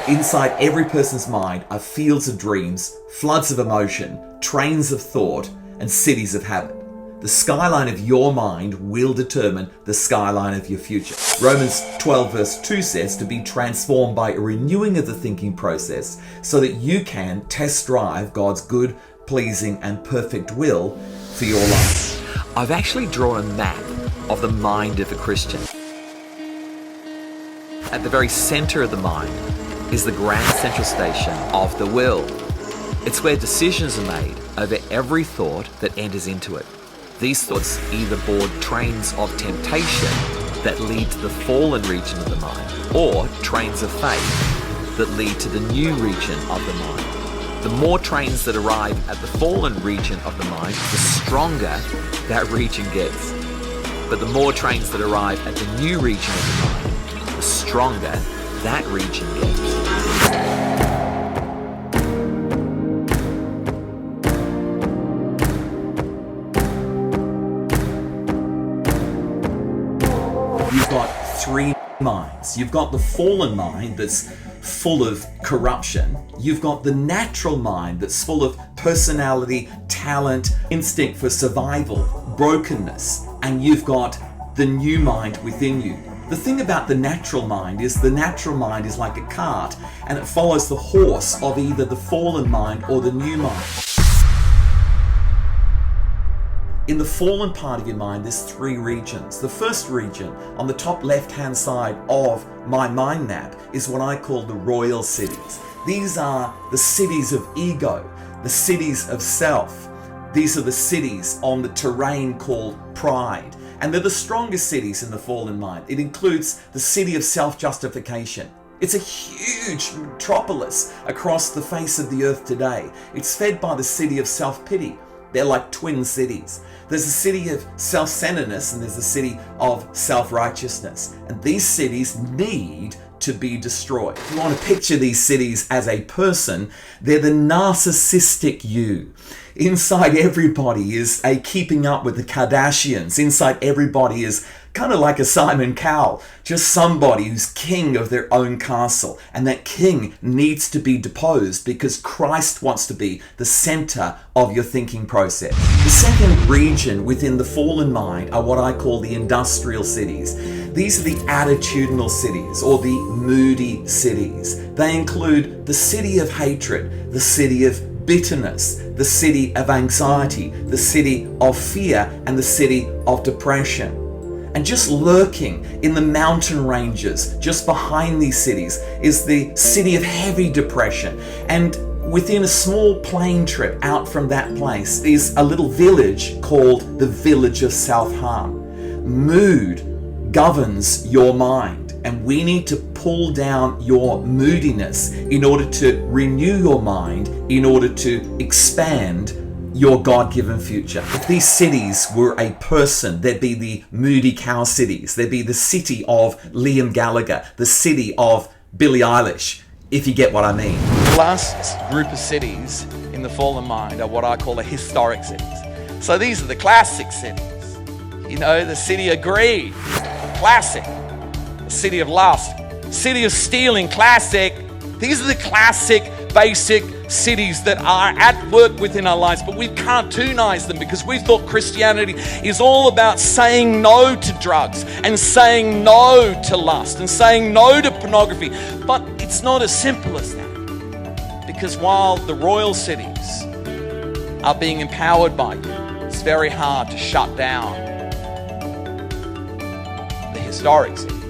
Inside every person's mind are fields of dreams, floods of emotion, trains of thought, and cities of habit. The skyline of your mind will determine the skyline of your future. Romans 12 verse 2 says to be transformed by a renewing of the thinking process so that you can test drive God's good, pleasing, and perfect will for your life. I've actually drawn a map of the mind of a Christian. At the very center of the mind is the grand central station of the will. It's where decisions are made over every thought that enters into it. These thoughts either board trains of temptation that lead to the fallen region of the mind, or trains of faith that lead to the new region of the mind. The more trains that arrive at the fallen region of the mind, the stronger that region gets. But the more trains that arrive at the new region of the mind, the stronger that region gets. You've got three minds. You've got the fallen mind that's full of corruption. You've got the natural mind that's full of personality, talent, instinct for survival, brokenness. And you've got the new mind within you. The thing about the natural mind is like a cart, and it follows the horse of either the fallen mind or the new mind. In the fallen part of your mind, there's three regions. The first region, on the top left-hand side of my mind map, is what I call the royal cities. These are the cities of ego, the cities of self. These are the cities on the terrain called pride. And they're the strongest cities in the fallen mind. It includes the city of self-justification. It's a huge metropolis across the face of the earth today. It's fed by the city of self-pity. They're like twin cities. There's a city of self-centeredness and there's a city of self-righteousness. And these cities need to be destroyed. If you want to picture these cities as a person, they're the narcissistic you. Inside everybody is a keeping up with the Kardashians. Inside everybody is kind of like a Simon Cowell, just somebody who's king of their own castle. And that king needs to be deposed because Christ wants to be the center of your thinking process. The second region within the fallen mind are what I call the industrial cities. These are the attitudinal cities or the moody cities. They include the city of hatred, the city of bitterness, the city of anxiety, the city of fear, and the city of depression. And just lurking in the mountain ranges, just behind these cities, is the city of heavy depression. And within a small plane trip out from that place is a little village called the village of self-harm. Mood governs your mind, and we need to pull down your moodiness in order to renew your mind, in order to expand your God-given future. If these cities were a person, there'd be the moody cow cities. There'd be the city of Liam Gallagher, the city of Billie Eilish, if you get what I mean. The last group of cities in the fallen mind are what I call the historic cities. So these are the classic cities. You know, the city of greed, classic. The city of lust, city of stealing, classic. These are the classic, basic cities that are at work within our lives, but we've cartoonized them because we thought Christianity is all about saying no to drugs and saying no to lust and saying no to pornography. But it's not as simple as that, because while the royal cities are being empowered by you, it's very hard to shut down the historic cities.